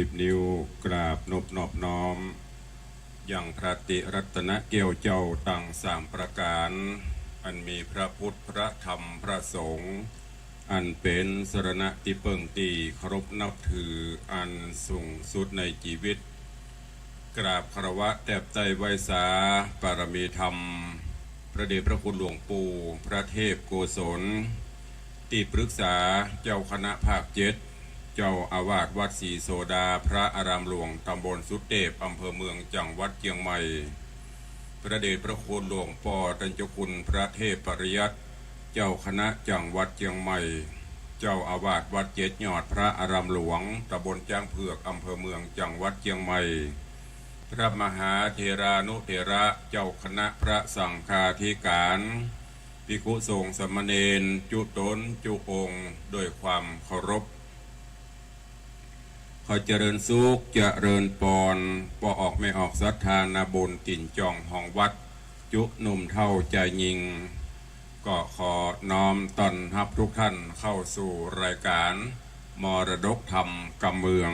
10 นิ้วกราบนอบน้อมอย่างพระติรัตนเกี่ยวเจ้าตั้ง3 ประการอันมีพระพุทธพระธรรมพระสงฆ์อันเป็นสรณะที่เพิ่งตีเคารพนับถืออันสูงสุดในชีวิตกราบคารวะแทบใจไวยสาปารมีธรรมพระเดชพระคุณหลวงปู่พระเทพโกศลที่ปรึกษาเจ้าคณะภาค7เจ้าอาวาสวัดศรีโสดาพระอารามหลวงตำบลสุเทพอำเภอเมืองจังหวัดเชียงใหม่พระเดชพระคุณหลวงพ่อตัญจคุณพระเทพปริยัติเจ้าคณะจังหวัดเชียงใหม่เจ้าอาวาสวัด7 ยอดพระอารามหลวงตำบลจ้างเผือกอำเภอเมืองจังหวัดเชียงใหม่พระมหาเถรานุเถระเจ้าคณะพระสังฆาธิการภิกษุสงฆ์สามเณรจุตนจุองค์ด้วยความเคารพขอเจริญสุขเจริญปอนปออกไม่ออกศรัทธานาบุญติ่นจองห้องวัดจุหนุ่มเท่าใจยิงก็ขอน้อมต้อนรับทุกท่านเข้าสู่รายการมรดกธรรมกำเมือง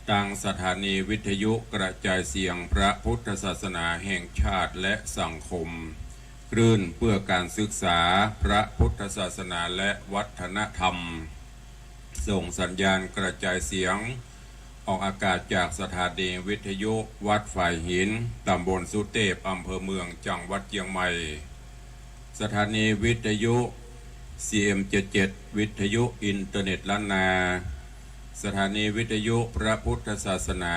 ทางสถานีวิทยุกระจายเสียงพระพุทธศาสนาแห่งชาติและสังคมคลื่นเพื่อการศึกษาพระพุทธศาสนาและวัฒนธรรมส่งสัญญาณกระจายเสียงออกอากาศจากสถานีวิทยุวัดฝ่ายหินตำบลสุเทพอำเภอเมืองจังหวัดเชียงใหม่สถานีวิทยุ CM77 วิทยุอินเทอร์เน็ตล้านนาสถานีวิทยุพระพุทธศาสนา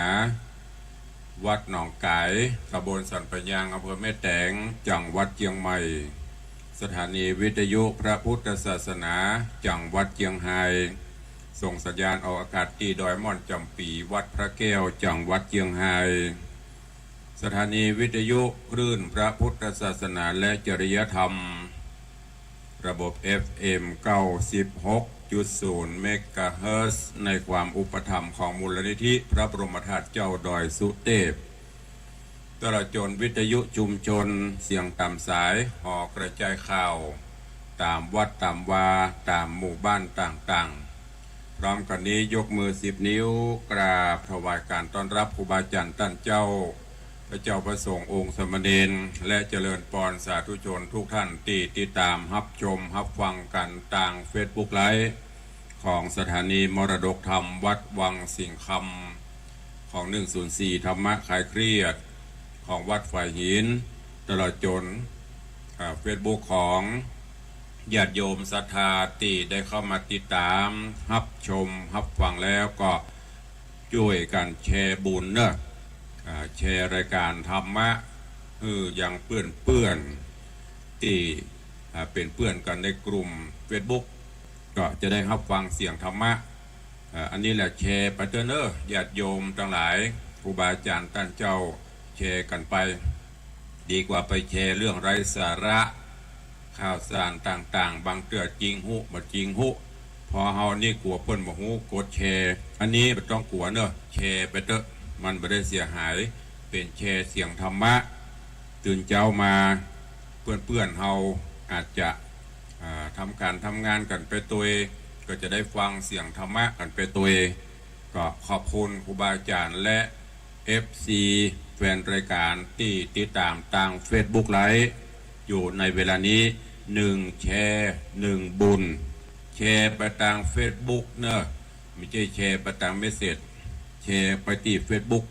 วัดหนองไก่ตำบลสันปะยางอำเภอแม่แตงจังหวัดเชียงใหม่ สถานีวิทยุพระพุทธศาสนาจังหวัดเชียงรายส่งสัญญาณออกอากาศที่ดอยม่อนจำปีวัดพระแก้วจังหวัดเชียงรายสถานีวิทยุคลื่นพระพุทธศาสนาและจริยธรรมระบบ FM 96.0 เมกะเฮิรตซ์ในความอุปถัมภ์ของมูลนิธิพระบรมธาตุเจ้าดอยสุเทพตลอดจนวิทยุชุมชนเสียงตามสายห่อกระจายข่าวตามวัดตามวาตามหมู่บ้านต่างๆพร้อมกันนี้ยกมือ10 นิ้วกราบถวายการต้อนรับครูบาอาจารย์ท่านเจ้าพระเจ้าประสงค์องค์สมณเณรและเจริญพรสาธุชนทุกท่านที่ติดตามรับชมรับฟังกันทางเฟซบุ๊กไลฟ์ของสถานีมรดกธรรมวัดวังสิงห์คำของ104ธรรมะคลายเครียดของวัดฝ่ายหินตลอดจนเฟซบุ๊กของญาติโยมศรัทธาที่ได้เข้ามาติดตามรับชมรับฟังแล้วก็ช่วยกันแชร์บุญเนอะแชร์รายการธรรมะอย่างเพื่อนที่เป็นเพื่อนกันในกลุ่ม Facebook ก็จะได้รับฟังเสียงธรรมะอันนี้แหละแชร์ไปเถอะเนอะญาติโยมทั้งหลายครูบาอาจารย์ท่านเจ้าแชร์กันไปดีกว่าไปแชร์เรื่องไร้สาระข่าวสารต่างๆบางเตือจริงหุบ่จริงหุพอเฮานี่กลัวเพิ่นบ่ฮู้กดแชร์อันนี้ไม่ต้องกลัวเนอะแชร์ไปเถอะมันไม่ได้เสียหายเป็นแชร์เสียงธรรมะตื่นเช้ามาเพื่อนๆเฮาอาจจะทำการทำงานกันไปตัวเองก็จะได้ฟังเสียงธรรมะกันไปตัวเองก็ขอบคุณครูบาอาจารย์และ FC แฟนรายการที่ติดตามทาง Facebook ไลฟ์อยู่ในเวลานี้1แชร์1บุญแชร์ไปทาง Facebook เนอะไม่ใช่แชร์ไปทางเมสเสจแชร์ไปที่ Facebook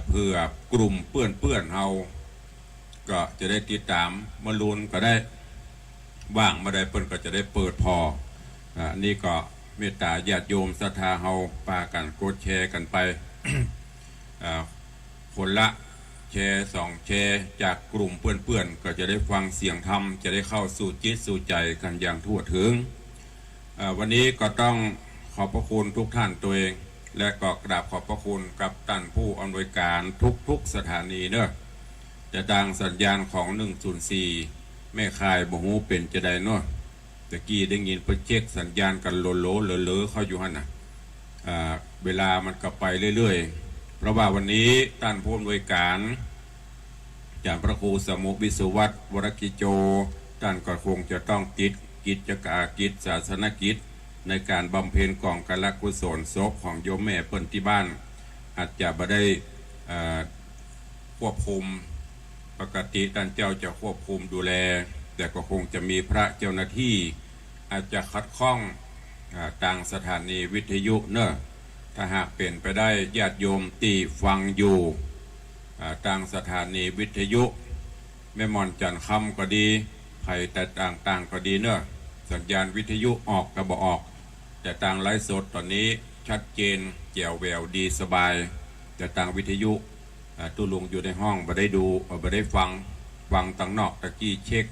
เพื่อกลุ่มเพื่อนเฮาก็จะได้ติดตามมาลุ้นก็ได้ว่างมาได้เพิ่นก็จะได้เปิดพอนี่ก็เมตตาญาติโยมศรัทธาเฮาปากันกดแชร์กันไป คนละแชร์2แชร์จากกลุ่มเพื่อนๆก็จะได้ฟังเสียงธรรมจะได้เข้าสู่จิตสู่ใจกันอย่างทั่วถึงวันนี้ก็ต้องขอบพระคุณทุกท่านตัวเองและก็กราบขอบพระคุณกับท่านผู้อำนวยการทุกสถานีเนอะจะดังสัญญาณของ104แม่คายบ่ฮู้เป็นจะได้เนอะตะกี้ได้ยินไปเช็คสัญญาณกันโลเลอเข้าอยู่หั่นน่ะเวลามันก็ไปเรื่อยๆเพราะว่าวันนี้ท่านผู้อำนวยการอาจารย์พระครูสมุวิสุวัตรวรกิโจท่านก็คงจะต้องติดกิจการกิจศาสนกิจในการบำเพ็ญกองกลกุศลศพของโยมแม่เปิ้นที่บ้านอาจจะไม่ได้ควบคุมปกติท่านเจ้าจะควบคุมดูแลแต่ก็คงจะมีพระเจ้าหน้าที่อาจจะคัดข้องทางสถานีวิทยุเนอะถ้าหากเป็นไปได้ญาติโยมที่ฟังอยู่ทางสถานีวิทยุแม่มอนจันคำก็ดีไผ่แต่ต่างๆก็ดีเนอะสัญญาณวิทยุออกก็บ่ออกแต่ทางไลฟ์สดตอนนี้ชัดเจนแจ๋วแววดีสบายแต่ทางวิทยุตู้ลุงอยู่ในห้องไม่ได้ดูไม่ได้ฟังต่างนอกตะกี้เช็ค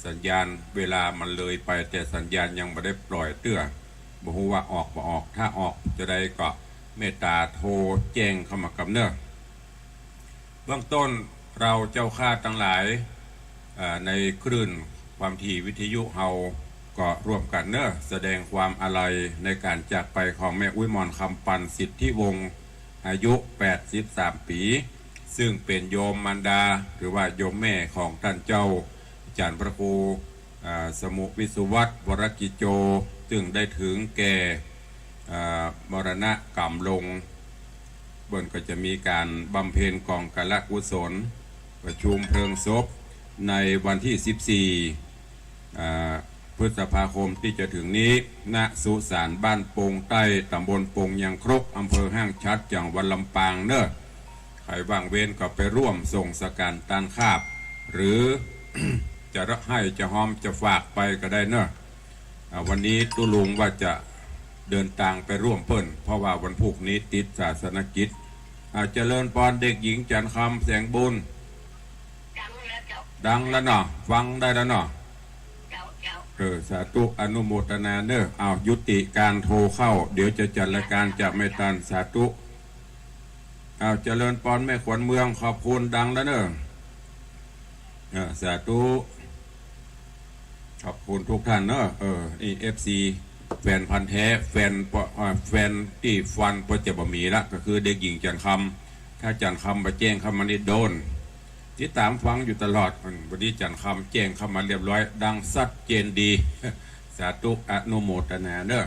สัญญาณเวลามันเลยไปแต่สัญญาณยังไม่ได้ปล่อยเตื้อบอกว่าออกบ่ออกถ้าออกจะได้ก็เมตตาโทรแจ้งเข้ามากับเนอะเบื้องต้นเราเจ้าข้าทั้งหลายในคลื่นความถี่วิทยุเฮาก็ร่วมกันเนอะแสดงความอาลัยในการจากไปของแม่อุ้ยมอนคำปันสิทธิวงศ์อายุ83 ปีซึ่งเป็นโยมมารดาหรือว่าโยมแม่ของท่านเจ้าอาจารย์พระครูสมุวิสุวัตรวรกิโจซึ่งได้ถึงแก่มรณะกรรมลงบนก็จะมีการบำเพ็ญกองกลกุศลประชุมเพลิงศพในวันที่14พฤษภาคมที่จะถึงนี้ณสุสานบ้านโป่งใต้ตำบลโป่งยังครกอำเภอห้างชัดจังหวัดลำปางเนอะใครว่างเว้นก็ไปร่วมส่งสการตานคาบหรือ จะรับให้จะหอมจะฝากไปก็ได้เนอะวันนี้ตุลุงว่าจะเดินทางไปร่วมเพิ่นเพราะว่าวันพุธนี้ติดศาสนกิจเจริญพรเด็กหญิงจันคำแสงบุญดังแล้วเนาะฟังได้แล้วเนาะ สาธุอนุโมทนาเนอะเอายุติการโทรเข้าเดี๋ยวจะจัดรายการจะไม่ตันสาธุเอาเจริญปอนแม่ขวัญเมืองขอบคุณดังแล้วเนอะสาธุขอบคุณทุกท่านเนอะนี่FC แฟนพันธ์แท้แฟนที่ฟันพอจะบะหมี่ละก็คือเด็กหญิงจันคำถ้าจันคำมาแจ้งคำมันนี่โดนที่ตามฟังอยู่ตลอดวันนี้จันคำแจ้งคำมาเรียบร้อยดังชัดเจนดี สาธุอนุโมทนาเนอะ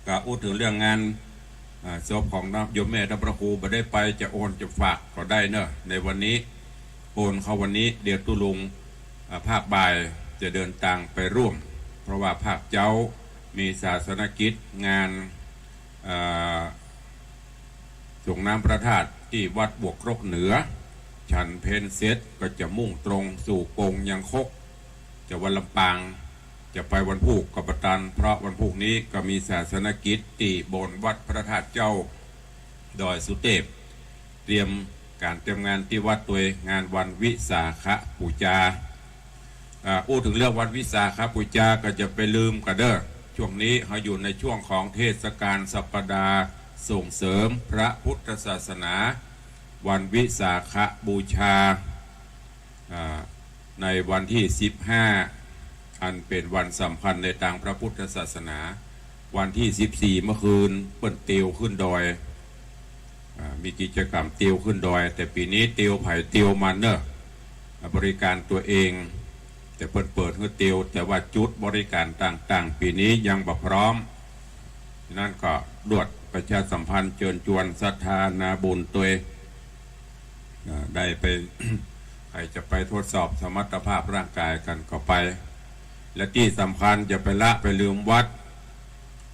ก็พูดถึงเรื่องงานศพของโยมแม่ท่านพระครูบ่ได้ไปจะโอนจะฝากก็ได้เนอะในวันนี้โอนเข้าวันนี้เดี๋ยวตุลุงภาคบ่ายจะเดินทางไปร่วมเพราะว่าภาคเจ้ามีศาสนกิจงานส่งน้ำพระธาตุที่วัดบวกครกเหนือฉันเพนเซตก็จะมุ่งตรงสู่กงยังคกจะวันลำปางจะไปวันพุธกับปตันเพราะวันพุธนี้ก็มีศาสนกิจที่บนวัดพระธาตุเจ้าดอยสุเทพเตรียมงานที่วัดตัวงานวันวิสาขบูชาพูดถึงเรื่องวันวิสาขบูชาก็จะไปลืมกันเด้อช่วงนี้เราอยู่ในช่วงของเทศกาลสัปดาห์ส่งเสริมพระพุทธศาสนาวันวิสาขบูชาในวันที่15อันเป็นวันสำคัญในทางพระพุทธศาสนาวันที่14เมื่อคืนเปิ้นเตียวขึ้นดอยมีกิจกรรมเตียวขึ้นดอยแต่ปีนี้เตียวไผ่เตียวมันเนอะบริการตัวเองแต่เปิดให้เตียวแต่ว่าจุดบริการต่างๆปีนี้ยังบ่พร้อมนั่นก็รวดประชาสัมพันธ์เชิญชวนศรัทธานาบุญตัวได้ไป ใครจะไปทดสอบสมรรถภาพร่างกายกันก็ไปและที่สำคัญจะไปละไปลืมวัด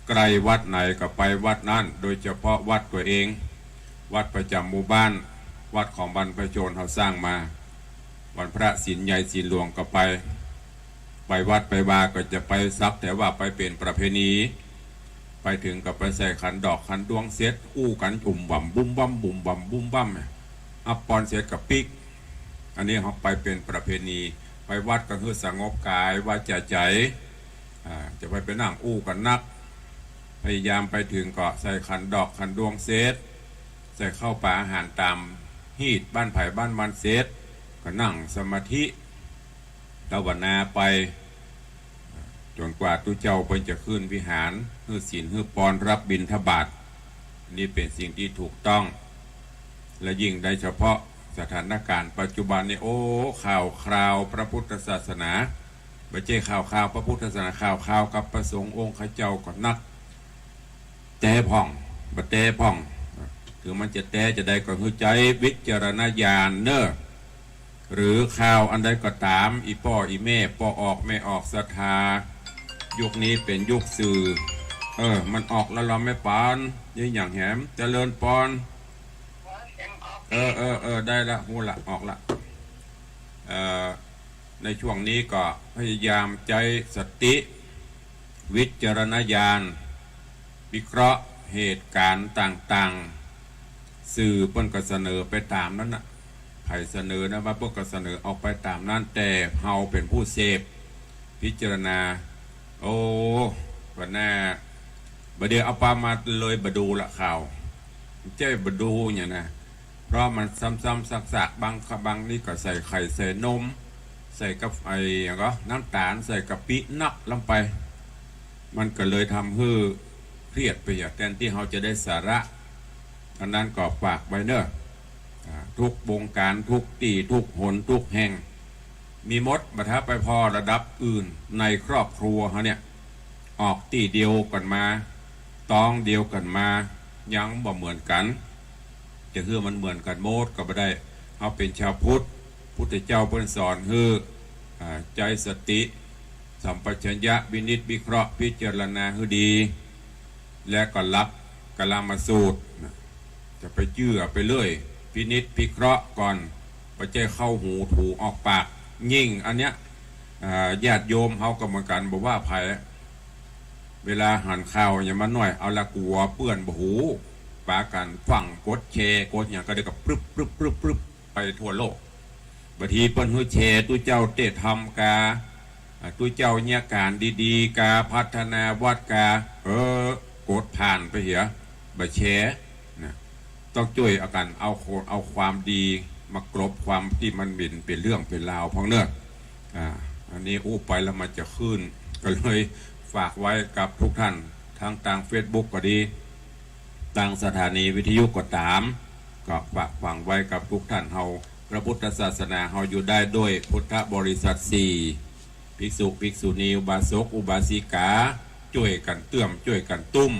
ไกลวัดไหนก็ไปวัดนั้นโดยเฉพาะวัดตัวเองวัดประจำหมู่บ้านวัดของบรรพชนเขาสร้างมาวันพระศีลใหญ่ศีลหลวงก็ไปวัดไปวาก็จะไปซับแต่ว่าไปเป็นประเพณีไปถึงกับไปใส่ขันดอกขันดวงเซตอู้กันอุ่มบ่มบุ้มบั่มบุ้มบ่มบุ้มบั่มอัปปอนเสร็จกับปิกอันนี้เขาไปเป็นประเพณีไปวัดก็คือสงบกายว่าใจจะไปนั่งอู้กันนักพยายามไปถึงก็ใส่ขันดอกขันดวงเซตใส่เข้าป่าอาหารตามฮีดบ้านไผ่บ้านมันเซตก็นั่งสมาธิภาวนาไปจนกว่าตุเจ้าเพิ่นจะขึ้นวิหารฮื้อศีลฮื้อปอนรับบิณฑบาตนี่เป็นสิ่งที่ถูกต้องและยิ่งได้เฉพาะสถานการณ์ปัจจุบันนี้โอ้ข่าวคราวพระพุทธศาสนาไม่ใช่ข่าวพระพุทธศาสนาข่าวกับประสงค์องค์ข้าเจ้าก็นักแต่พ่องบ่แต่พ่องถึงมันจะแต่จะได้ก็คือใจวิจารณญาณเนอะหรือข่าวอันใดก็ตามอีพ่ออีแม่พ่อออกไม่ออกศรัทธายุคนี้เป็นยุคสื่อมันออกแล้วเราไม่ปานยิ่งอย่างแหมเจริญปอนได้ละหูละออกละในช่วงนี้ก็พยายามใจสติวิจารณญาณวิเคราะห์เหตุการณ์ต่างๆสื่อเพิ่นก็เสนอไปตามนั้นนะไผ่เสนอนะว่าเพิ่นก็เสนอออกไปตามนั้นแต่เฮาเป็นผู้เสพพิจารณาโอ้วันหน้าบ่เดี๋ยวเอาปลามาเลยบ่ดูละข่าวเจ้บ่ดูอย่างนะเพราะมันซ้ำๆซักๆบางนี่ก็ใส่ไข่ใส่นมใส่กับอย่างก็น้ำตาลใส่กะปินักลงไปมันก็เลยทำให้เครียดไปอย่างแทนที่เราจะได้สาระอันนั้นก็ฝากไว้เนอะทุกวงการทุกตีทุกหนทุกแห่งมีมดบัทับไปพอระดับอื่นในครอบครัวเขาเนี่ยออกตีเดียวกันมาตองเดียวกันมายังบ่เหมือนกันจะคือมันเหมือนกันโมดก็ไม่ได้เขาเป็นชาวพุทธพุทธเจ้าเพิ่นสอนคือใจสติสัมปชัญญะวินิจวิเคราะห์พิจารณาให้ดีและก็รับกลามาสูตรจะไปเชื่อไปเรื่อยพินิจพิเคราะห์ก่อนไปใจเข้าหูถูออกปากยิ่งอันเนี้ยญาติโยมเขาก็เหมือนกันบอกว่าภัยเวลาหันข้าวอย่ามาหน่อยเอาละกลัวเปื้อนบ่หูปากันฝังกดแชกดอย่างก็ได้กับปรึบไปทั่วโลกบางทีเปิ้นหัวแชตุเจ้าเตะทำกา ตุ้ยเจ้าเนี่ยการดีๆกาพัฒนาวัดกากดผ่านไปเหียบะแชนะต้องช่วยเอากันเอาความดีมากรบความที่มันบินเป็นเรื่องเป็นราวพ้องเนอะอันนี้อู้ไปแล้วมันจะขึ้นก็เลยฝากไว้กับทุกท่านทั้งทาง Facebook ก็ดีทางสถานีวิทยุก็ตามก็ฝากฝังไว้กับทุกท่านเฮาพระพุทธศาสนาเฮาอยู่ได้ด้วยพุทธบริษัท4ภิกษุภิกษุณีอุบาสกอุบาสิกาช่วยกันเตื้อมช่วยกันตุ้ม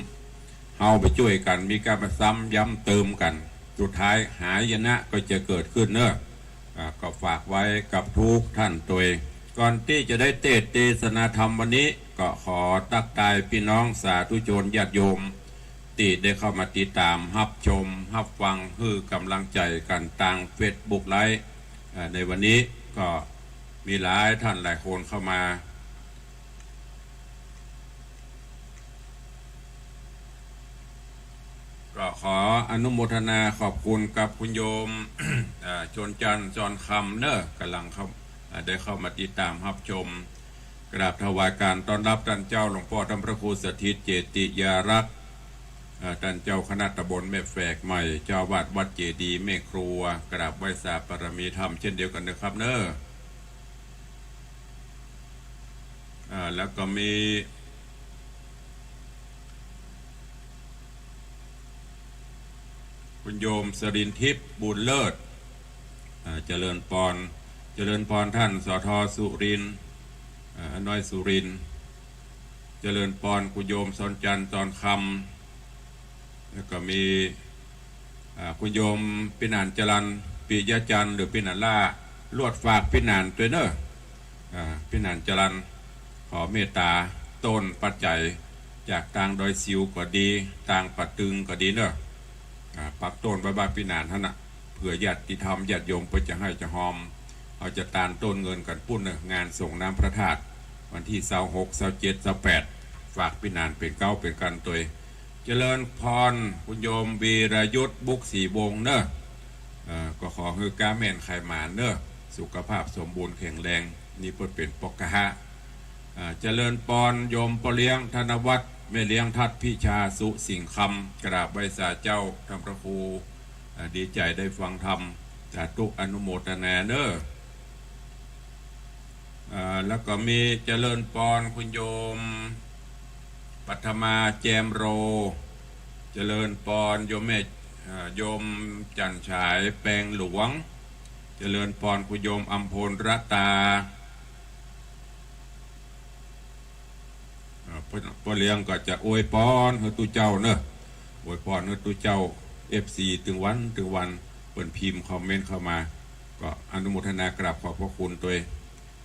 เฮาไปช่วยกันมีการมาซ้ำย้ำเติมกันสุดท้ายหายนะก็จะเกิดขึ้นเนอะก็ฝากไว้กับทุกท่านตัวเองก่อนที่จะได้เทศนาธรรมวันนี้ก็ขอตักทายพี่น้องสาธุชนญาติโยมที่ได้เข้ามาติดตามรับชมรับฟังคือกำลังใจกันทางเฟซบุ๊กไลฟ์ในวันนี้ก็มีหลายท่านหลายคนเข้ามาก็ขออนุโมทนาขอบคุณกับคุณโยม ชนจันทร์จรคำเนอะกำลังได้เข้ามาติดตามรับชมกราบถวายการต้อนรับท่านเจ้าหลวงพ่อธรรมพระครูสถิตเจติยารักษ์ท่านเจ้าคณะตำบลแม่แฝกใหม่เจ้าวาดวัดเจดีย์แม่ครัวกราบไหว้สาปรมีธรรมเช่นเดียวกันนะครับเนอะแล้วก็มีคุณโยมสรินทิพย์บุญเลิศเจริญพรท่านสทสุรินทร์น้อยสุรินทร์เจริญพรคุณโยมสนจันทร์ตอนคำแล้วก็มีคุณโยมปินานจรันปิยจันทร์หรือปินานล่าลวดฝากปินานตัวเนอะปินานจรันขอเมตตาต้นปัจจัยจากทางดอยซิวก็ดีทางปัดตึงก็ดีเนอะปักต้นบ้าปินานท่านนะเผื่อญาติธรรมญาติโยมไปจะให้จะหอมเอาจะตานต้นเงินกันปุ้นเนอะงานส่งน้ำพระธาตุวันที่26 27 28ฝากปินานเป็นเก้าเป็นกันตัวเจริญพรคุณโยมวีรยุทธบุกสีวงเนอะก็ขอให้กาแม่นไข่หมานเนอะสุขภาพสมบูรณ์แข็งแรงนี่เพื่อเป็นปกหะเจริญพรโยมปเลี้ยงธนวัฒน์แม่เลี้ยงทัดพิชาสุสิงคำกราบไหว้สาเจ้าธรรมพระครูดีใจได้ฟังธรรมสาธุอนุโมทนาเนอะแล้วก็มีเจริญพรคุณโยมปัทมาแจมโรเจริญพรโยมแม่โยมจันฉายแปลงหลวงเจริญพรคุณโยมอัมพลรัตาพ่อเลี้ยงก็จะอวยพรให้ตุเจ้าเนอะอวยพรให้ตุเจ้า FC ถึงวันเปิดพิมพ์คอมเมนต์เข้ามาก็อนุโมทนากราบขอบพระคุณตัว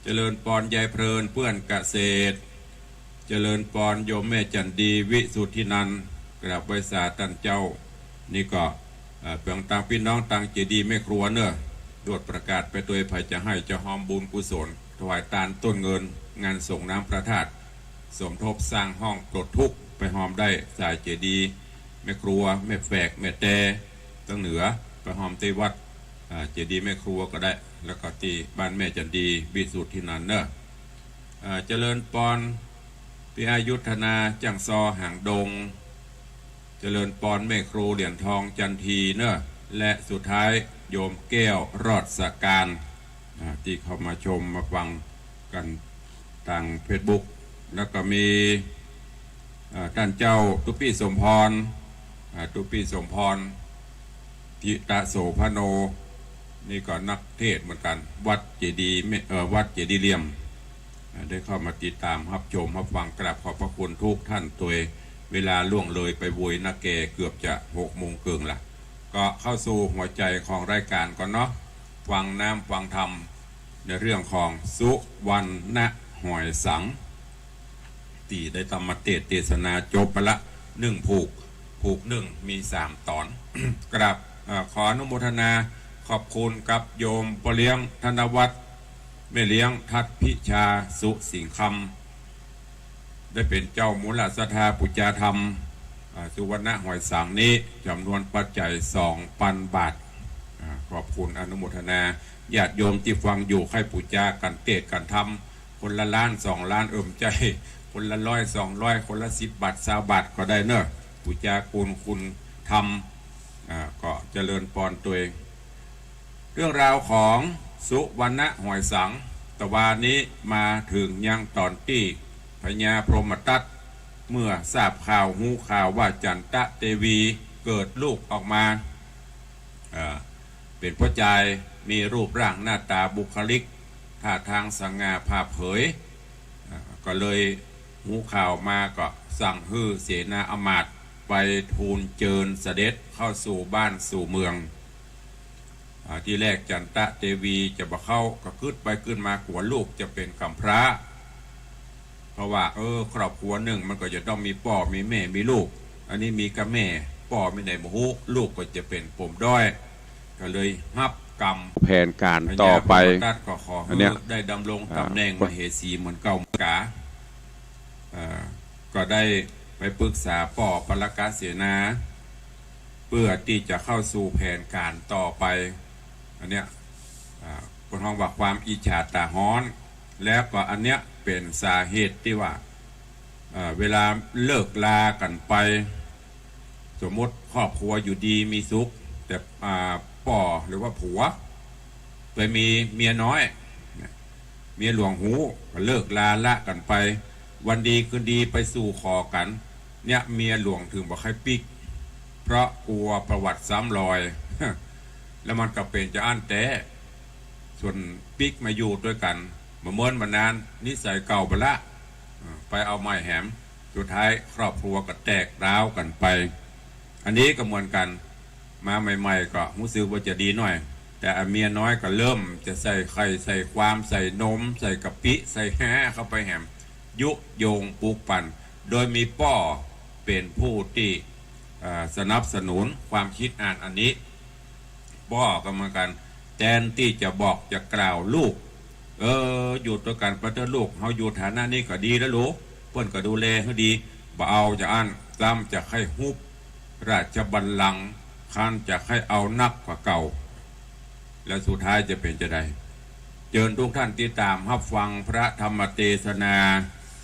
เจริญพรยายเพลินเพื่อนเกษตรเจริญพรโยมแม่จันดีวิสุทธินันท์กราบไหว้สาท่านเจ้านี่ก็เพียงต่างพี่น้องต่างเจดีย์แม่ครัวเนอะโดดประกาศไปตัวไผ่จะให้จะหอมบุญกุศลถวายทานต้นเงินงานส่งน้ำพระธาตุสมทบสร้างห้องปลดทุกข์ไปหอมได้สายเจดีย์แม่ครัวแม่แฝกแม่แต่ตั้งเหนือไปหอมที่วัดเจดีย์แม่ครัวก็ได้แล้วก็ที่บ้านแม่จันดีวิสุทธินันท์เนอะเจริญพรพี่อายุธนาจังซอห่างดงเจริญพรแม่ครูเหรียญทองจันทีเนอะและสุดท้ายโยมแก้วรอดสการที่เข้ามาชมมาฟังกันทางเฟซบุ๊กแล้วก็มีท่านเจ้าตุปี้สมพรทิตะโสพโนนี่ก็นักเทศเหมือนกันวัดเจดีย์วัดเจดีย์เหลี่ยมได้เข้ามาติดตามรับชมรับฟังกราบขอบพระคุณทุกท่านตัวเวลาล่วงเลยไปโวยนักเกเกือบจะ6 โมงครึ่งละก็เข้าสู่หัวใจของรายการก่อนเนาะฟังน้ำฟังธรรมในเรื่องของสุวรรณหอยสังตีได้ธรรมเทศนาจบไปละ1 ผูก 1มี3 ตอน กราบขออนุโมทนาขอบคุณกับโยมปเลี้ยงธนวัฒน์แม่เลี้ยงทัดพิชาสุสิงคำได้เป็นเจ้ามูลศรัทธาปุจจาธรรมสุวรรณหอยสังนี้จำนวนปัจจัย 2,000 บาทขอบคุณอนุโมทนาญาติโยมที่ฟังอยู่ให้ปุจจากันเทศกันธรรม คนละล้าน2 ล้านใจคนละ100 200คนละ10 บาท20 บาทก็ได้เนอะปุจาคุณทำก็เจริญปอนตัวเองเรื่องราวของสุวรรณหอยสังตะวันนี้มาถึงยังตอนที่พญาพรหมทัตเมื่อทราบข่าวหูข่าวว่าจันทะเทวีเกิดลูกออกมาเป็นผู้ชายมีรูปร่างหน้าตาบุคลิกท่าทางสง่าผ่าเผยก็เลยหูข่าวมาก็สั่งฮือเสนาอมาตย์ไปทูลเจิญเสด็จเข้าสู่บ้านสู่เมืองที่แรกจันทะเทวีจะมาเข้าก็ขึ้นไปขึ้นมาหัวลูกจะเป็นกำพร้าเพราะว่าครอบครัวหนึ่งมันก็จะต้องมีพ่อมีแม่มีลูกอันนี้มีกับแม่พ่อไม่ได้มาหูลูกก็จะเป็นปมด้อยก็เลยฮับกรรมแผนการต่อไปก็ขอได้ดำรงตำแหน่งมเหสีเหมือนเก่ากาก็ได้ไปปรึกษาป่อปรกาเสนาเพื่อที่จะเข้าสู่แผนการต่อไปอันเนี้ยคนห้องว่าความอิจฉาตาฮ้อนแล้วก็อันเนี้ยเป็นสาเหตุที่ว่าเวลาเลิกลากันไปสมมติครอบครัวอยู่ดีมีสุขแต่ป่อหรือว่าผัวไปมีเมียน้อยเมียหลวงหูก็เลิกลาละกันไปวันดีคืนดีไปสู่ขอกันเนี่ยเมียหลวงถึงบอกให้ปิกเพราะกลัวประวัติซ้ำรอย แล้วมันก็เป็นจะอั้นแต่ส่วนปิกมาอยู่ด้วยกันมาเมินมานานนิสัยเก่าไปละไปเอาไม้แหมสุดท้ายครอบครัวก็แตกร้าวกันไปอันนี้ก็เหมือนกันมาใหม่ๆก็รู้สึกว่าจะดีหน่อยแต่เมียน้อยก็เริ่มจะใส่ไข่ใส่ความใส่นมใส่กะปิใส่แห่เข้าไปแหมยุโยงปลูกปั่นโดยมีป่อเป็นผู้ที่สนับสนุนความคิดอ่านอันนี้ป่อก็เหมือนกันแทนที่จะบอกจะกล่าวลูกอยู่ตัวกันประเทศลูกเขาอยู่ฐานะนี้ก็ดีแล้วลูกเพื่อนก็ดูแลให้ดีบ่เอาจะอ่านซ้ำจะให้ฮุบราชบัลลังก์คันจะให้เอานักกว่าเก่าแล้วสุดท้ายจะเป็นจะได้เชิญทุกท่านติดตามรับฟังพระธรรมเทศนา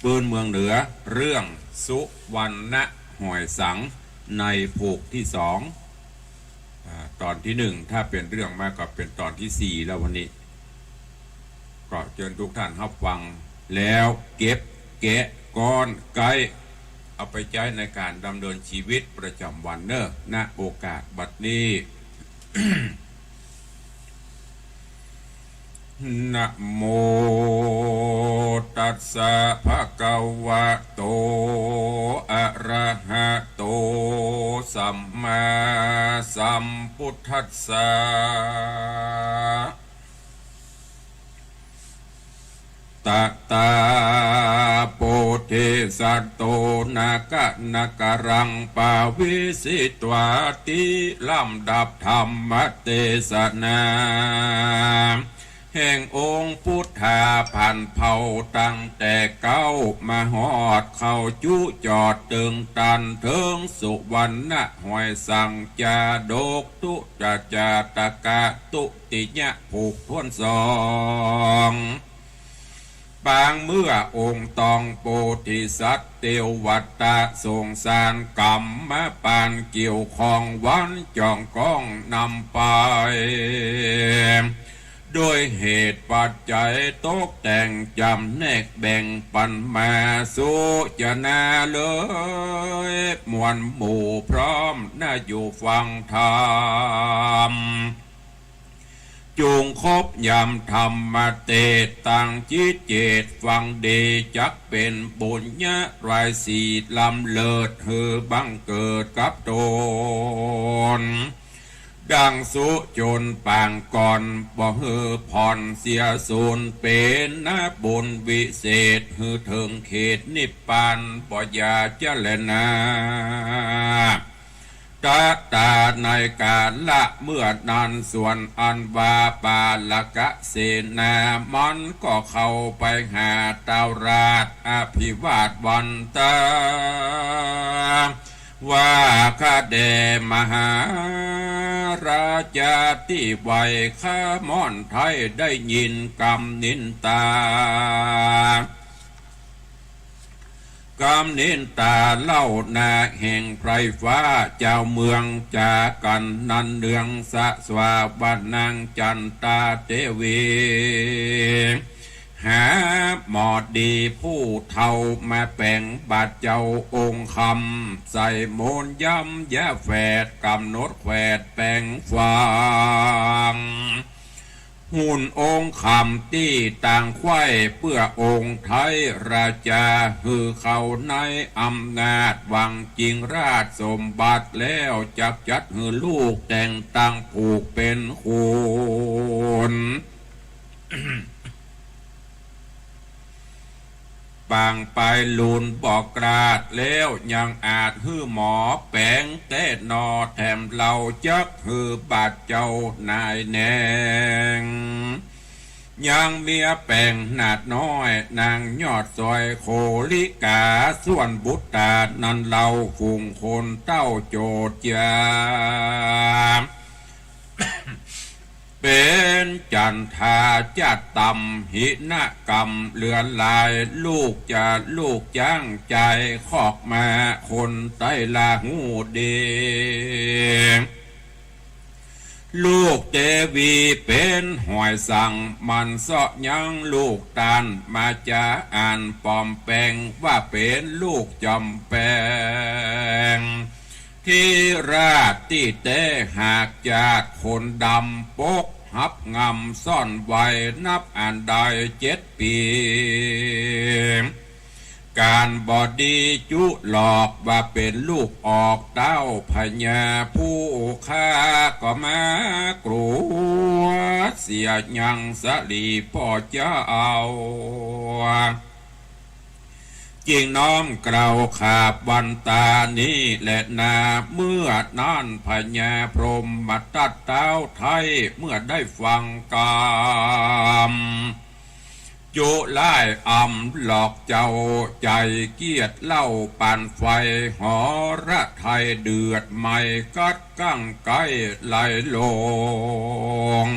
ปืนเมืองเหนือเรื่องสุวรรณหอยสังในผูกที่2ตอนที่1ถ้าเป็นเรื่องมากก็เป็นตอนที่4แล้ววันนี้ก็เชิญทุกท่านรับฟังแล้วเก็บแกะก้อนไก่เอาไปใช้ในการดำเนินชีวิตประจำวันเนอะณโอกาสบัดนี้ นะโมตัสสะภะคะวะโตอะระหะโตสัมมาสัมพุทธัสสะตะตาโปเทสัตโตนาคะนาการังปาวิสิตวาติลำดับธรรมเทศนาแห่งองค์พุทธาพันเผ่าตั้งแต่เก้ามาหอดเข้าจุจอดตึงตันเทิงสุวรรณหอยสังจาโดกตุจาตกะตุติญะผูกทวนสองบางเมื่อองค์ตองโพธิสัตว์เทวตาทรงสารกรรมมาปานเกี่ยวของวันจองก้องนำไปโดยเหตุปัจจัยตกแต่งจำแนกแบ่งปันมาสู่จะนาเลยมวลหมู่พร้อมน่าอยู่ฟังธรรมจุงคบยำธรรมเตตั้งจิตเจตฟังเดจักเป็นบุญญะรายสีลำเลิศเฮือบังเกิดกับตนดังสุจนปางก่อนบ่ฮือผ่อนเสียสูญเป็นนะบุญวิเศษฮือถึงเขตนิพพานบ่ยาเจริญนาตาตาในการละเมื่อนานส่วนอันวาปาลกะเสนามันก็เข้าไปหาเต้าราชอภิวาทวันตาว่าข้าเดมหาราชาที่ไวข้ามอนไทยได้ยินกำนินตา ำเน้นตาเล่านาแห่งไพรฟ้าเจ้าเมืองจากันนันเดืองสะสวาบันนางจันตาเตวีหาหมอดดีผู้เท่ามาแป่งบาดเจ้าองค์คำใส่โมนย้ำยะแฝดกำหนดแฝดแป่งฟังหุ่นองค์คำที่ต่างไข่เพื่อองค์ไทยราชาฮือเขาในอำนาจวังจริงราชสมบัติแล้วจักจัดฮือลูกแต่งตั้งผูกเป็นคุณปางไปลุนบอกกราดแล้วยังอาจฮื้อหมอแปงเต้นอแถมเราจักฮือบาดเจ้านายแนงยังเมียแป่งหนาดน้อยนางยอดซอยโคลิกาส่วนบุตรตานันเราฝูงคนเต้าโจดยาเป็นจันทาจัดตำหินกรรมเลือนลายลูกจะลูกจ้างใจขอกมาคนใต้ลาหูเดลูกเจวีเป็นหอยสั่งมันเสาะยังลูกตานมาจะอ่านปอมแปงว่าเป็นลูกจำแปงที่ราชที่เตหากจากคนดำปกหับงำซ่อนไว้นับอ่านได้7 ปีการบอดีจุหลอกว่าเป็นลูกออกเต้าพญาผู้ฆ่าก็มากลัวเสียยังสลีพ่อเจ้าจริงน้อมกล่าวขาบวันตานี้และนาเมื่อนั่นพญาพรหมมาตัดเต้าไทยเมื่อได้ฟังกามจุไล่อำหลอกเจ้าใจเกียดเล่าปานไฟหอระไทยเดือดไม่กัดกั้งไกไหลลง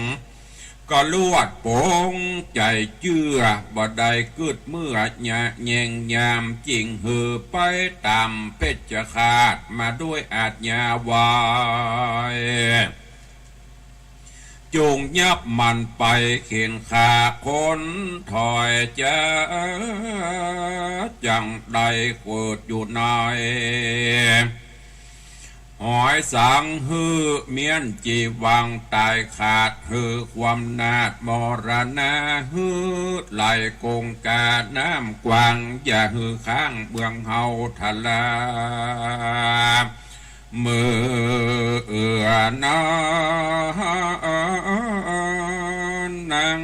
ก็ลวดโปงใจเชื่อบ่ได้กึดเมื่อหยะแยงยามจริงหือไปตามเพชฌฆาตมาด้วยอาจญาวายจงยับมันไปเข็นขาคนถอยจะจังใดเกิดอยู่ในหอยสังฮือเมียนจีวังตายขาดฮือความนาดมรณะฮือไหลกงกาน้ำกวางอย่าฮือข้างเบืองเฮาทะลามือนานัง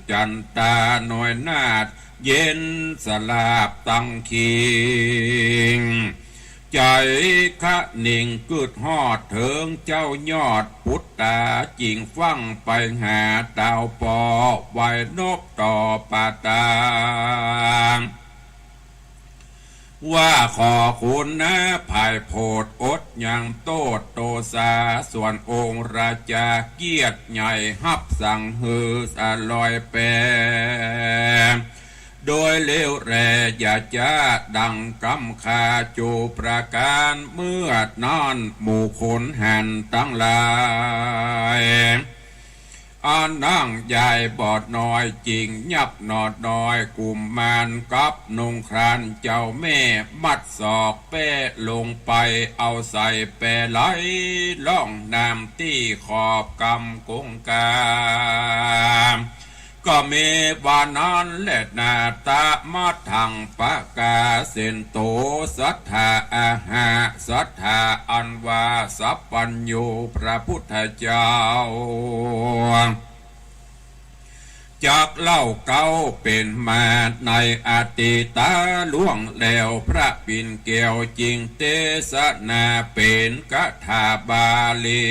จันตาหน่อยนาดเย็นสลาบตั้งคิงใจคะนิ่งกึดฮอดเถิงเจ้ายอดพุทธาจิงฟังไปหาดาวปอไว้นบต่อปาตาว่าขอคุณนะภายโพดอดยังโตดโตสาส่วนองค์ราชาเกียรติใหญ่ฮับสั่งฮือสะลอยแปรโดยเลวแรอย่าจะดังกำคาจูประการเมื่อนอนหมู่คนหันตั้งหลายอันนั่งใหญ่บอดน้อยจริงยับนอดน้อยกุมมานกับนงครานเจ้าแม่มัดศอกเป้ลงไปเอาใส่แปรไหลล่องน้ำที่ขอบกำกงกาก็เมวานั้นและนาตามาทังปะกาเสนโตสัทธาอาหาสัทธาอันวาสัพปัญโยพระพุทธเจ้าจากเล่าเก่าเป็นมาในอดีตาล่วงแล้วพระปิ่นเกลียวจริงเทศนาเป็นกถาบาลี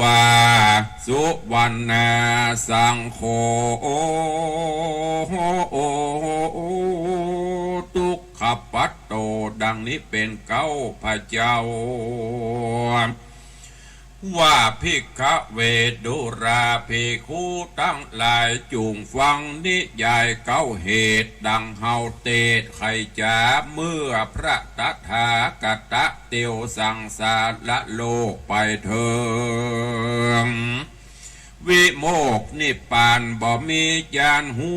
ว่าสุวรรณสังโฆทุกขปัตโตดังนี้เป็นเก้าพระเจ้า ว่าภิกขเวดุราภิกขุตั้งหลายจูงฟังนิยายเก้าเหตุดังเฮาเตดไขจาเมื่อพระตถาคตเตียวสังสารละโลกไปเถิงวิโมกนิพพานบ่มียานหู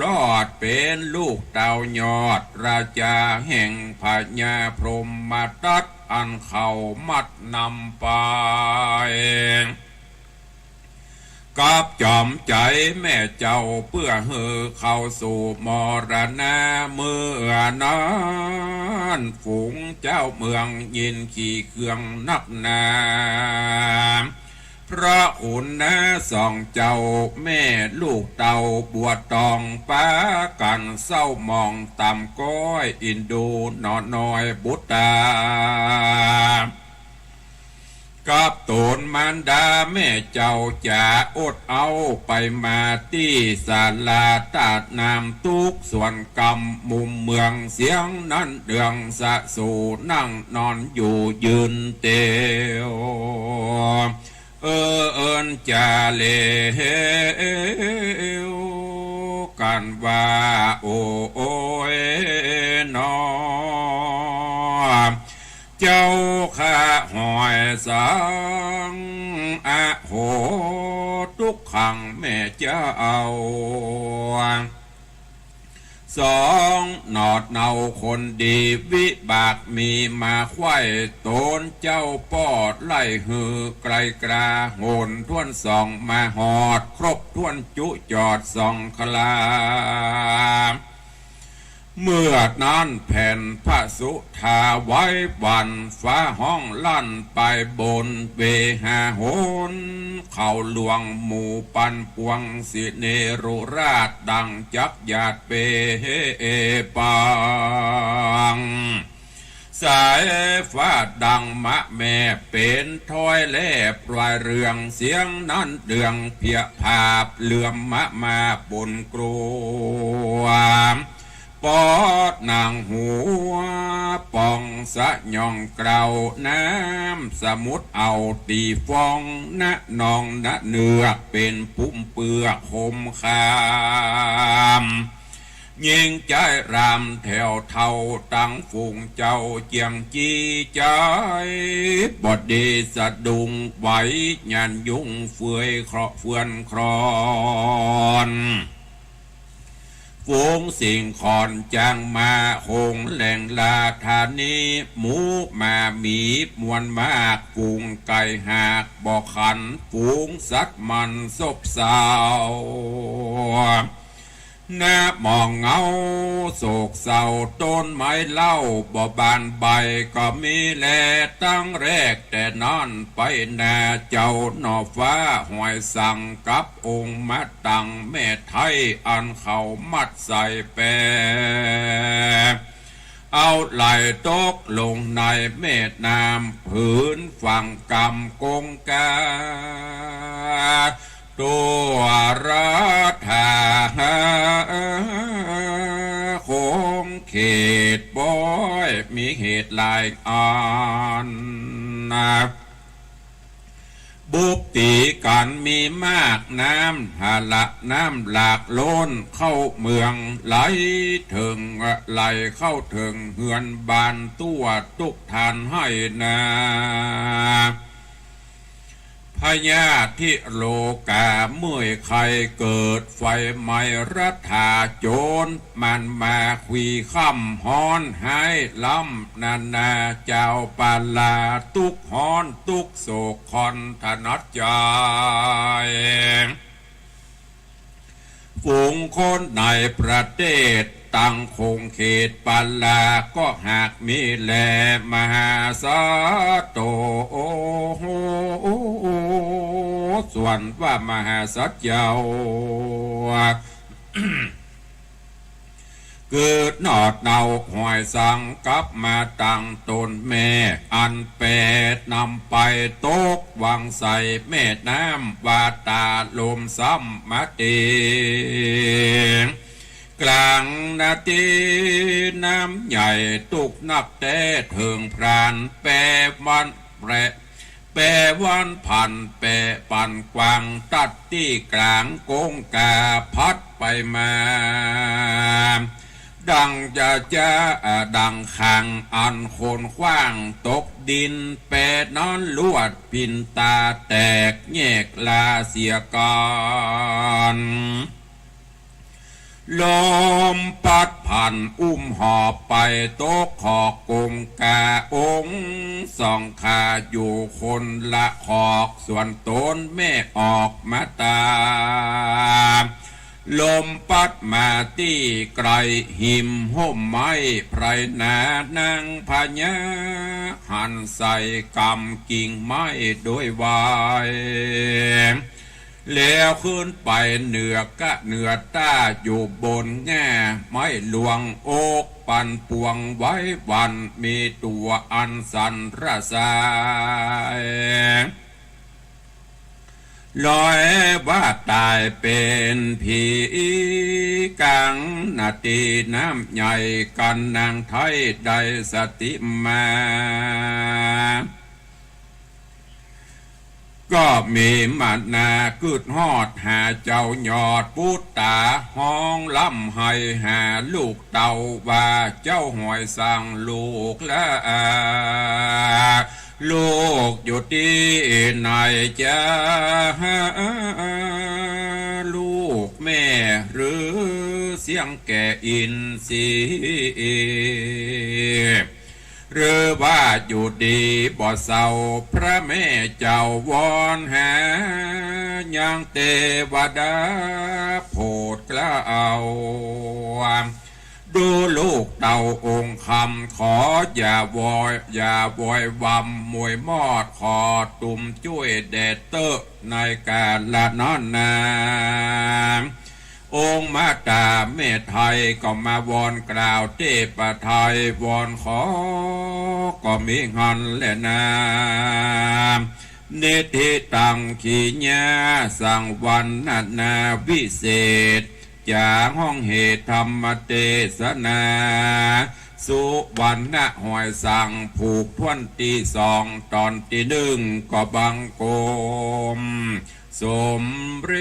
ลอดเป็นลูกเต่ายอดราชาแห่งพญาพรหมทัตอันเขามัดนำไปกับจอมใจแม่เจ้าเพื่อเฮือเข้าสู่มรณะเมื่อนั้นฝูงเจ้าเมืองยินขี่เครื่องนักหนาพระขุนนะสองเจ้าแม่ลูกเต่าบวชตองป้ากันเศร้ามองต่ำก้อยอินดูนอนน้อยบุตรกับตนมารดาแม่เจ้าจะอดเอาไปมาที่ศาลาตาดน้ำทุกส่วนกำมุมเมืองเสียงนั้นเดืองสะสู่นั่งนอนอยู่ยืนเตียวเอิญจะเลวกันว่าโอ้ยนอเจ้าข้าหอยสังอะโหทุกขังแม่เจ้าสองหนอดเนาคนดีวิบากมีมาไข่ตนเจ้าปอดไล่หือไกลกราโหนท่วนสองมาหอดครบท่วนจุจอดสองคลาเมื่อนั้นแผ่นพระสุธาไว้วันฟ้าห้องลั่นไปบนเวหาโหนเข้าหลวงหมู่ปันปวงสิเนรุราชดังจักหยาดเปปังสายฟ้าดังมะแม่เป็นถ้อยแลบปลายเรืองเสียงนั้นเดืองเพียภาพเหลื่อมมะมาบนกลัวปอดนางหัวปองสะย่องเกลาน้ำสมุดเอาตีฟองนะนองนะเนื้อเป็นปุ่มเปือกคมคามยิงใจรามแถวเท่าตั้งฝูงเจ้าเจียงจีใจบดดีสะดุงไหวยันยุ่งเฟื่อยเคราะเฟื่อนครอนฝูงสิ่งขอนจางมาคงแหล่งลาธานีหมูมามีมวลมากฝูงไก่หากบอกขันฝูงสัตว์มันซบเศร้าหน้ามองเงาโศกเศร้าต้นไม้เล่าบ่บานใบก็มีแลตั้งแรกแต่นอนไปนาเจ้าหน่อฟ้าหอยสั่งกับองค์มัดตังแม่ไทยอันเขามัดใส่แปรเอาไหลตกลงในเม็ดน้ำผืนฝั่งกำกงกาตัวรัฐาคงเขตบ่อยมีเหตุหลายอันบุปตีกันมีมากน้ำหาละน้ำหลากล้นเข้าเมืองไหลถึงไหลเข้าถึงเฮือนบานตัวตุกทานให้นาพญาธิโลกาเมื่อใครเกิดไฟไหม้รัฐาโจรมันมาคุยค่ำฮ้อนหายล้ำนานาเจ้าปาลาตุกฮ้อนตุกโศกคอนถนัดใจฝูงคนในประเทศตั้งคงเขตปัลลาก็หากมีแลมหาสาโตส่วนว่ามหาสัจเจ้า เกิดนอดเนาหอยสังกับมาตั้งตนแม่อันแปดนำไปตกวังใส่แม่น้ำวาตาลมซ้ำมาเตกลางนาทีน้ำใหญ่ตุกนับแต่เถิงพรานแปรวันแปร แปรวันผ่านแปรปันกวางตัดที่กลางโกงกาพัดไปมาดังจะดังขางอันโคนขว้างตกดินแปดนอนลวดปินตาแตกแยกลาเสียก่อนลมปัดผ่านอุ้มหอบไปโต๊ะขอกกงกาองค์ส่องขาอยู่คนละขอกส่วนตนแม่ออกมาตาลมปัดมาตีไกลหิมห่มไม้ไพรนานังพญาหันใส่กำกิ่งไม้โดยวายแล้วขึ้นไปเหนือกะเหนือต้าอยู่บนแง่ไม้หลวงโอกปันปวงไว้วันมีตัวอันสันระสายลอยว่าตายเป็นผีกังนาทีน้ำใหญ่กันนางไทยได้สติมาก็มีมานาคืดฮอดหาเจ้ายอดพุตตาห้องล่ำให้หาลูกเต่าว่าเจ้าหอยสั่งลูกละลูกอยู่ที่ไหนจ้าลูกแม่หรือเสียงแก่อินสีหรือว่าอยู่ดีบ่เศร้าพระแม่เจ้าวอนหายังเทวดาโปรดกล้าเอาดูลูกเต่าองค์คำขออย่าวอยวำมวยมอดขอตุ่มช่วยแดดเตอในการละนอนนาองค์มาตาเมตไทยก็มาวอนกล่าวเทพไทยวอนขอก็มีหันและนาเนติตังขีญาสังวันนาวิเศษจากห้องเหตุธรรมเทศนาสุวรรณหอยสั่งผูกทวนที่สองตอนที่หนึ่งก็บังโกมสม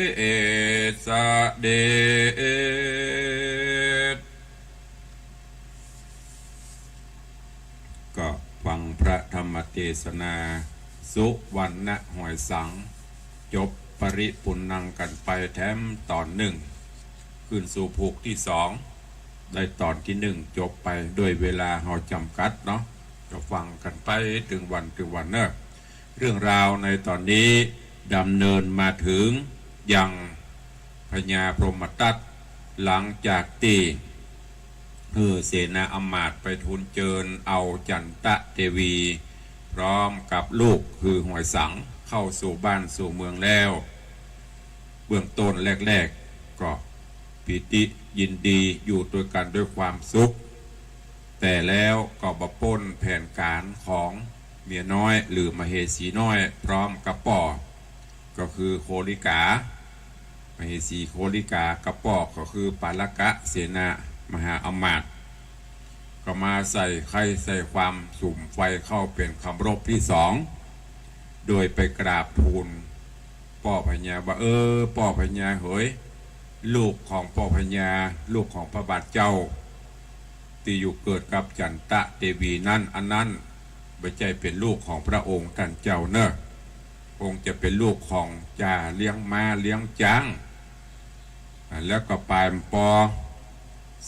ฤทธิ์เดชก็ฟังพระธรรมเทศนาสุวรรณหอยสังจบปริปุณณังกันไปแถมตอนหนึ่งขึ้นสู่ผูกที่สองได้ตอนที่หนึ่งจบไปด้วยเวลาเราจำกัดเนาะจะฟังกันไปถึงวันเนอะเรื่องราวในตอนนี้ดำเนินมาถึงยังพญาพรหมทัตหลังจากตีเสนาอำมาตย์ไปทูลเจิญเอาจันตะเทวีพร้อมกับลูกคือหอยสังเข้าสู่บ้านสู่เมืองแล้วเบื้องต้นแรกๆก็ปิติยินดีอยู่ด้วยกันด้วยความสุขแต่แล้วก็บป้นแผนการของเมียน้อยหรือมเหสีน้อยพร้อมกับป่อก็คือโคลิกามเหสีโคลิกากับป่อก็คือปาลกะเสนามหาอมาตย์ก็มาใส่ไข่ใส่ความสุ่มไฟเข้าเป็นคำรบที่สองโดยไปกราบทูลป่อพญาว่าป่อพญาเฮ้ยลูกของป่อพญาลูกของพระบาทเจ้าที่อยู่เกิดกับจันตะเทวีนั้นอันนั้นไม่ใช่เป็นลูกของพระองค์ท่านเจ้าเนอะองค์จะเป็นลูกของจ่าเลี้ยงม้าเลี้ยงจ้างแล้วก็ปลายปอ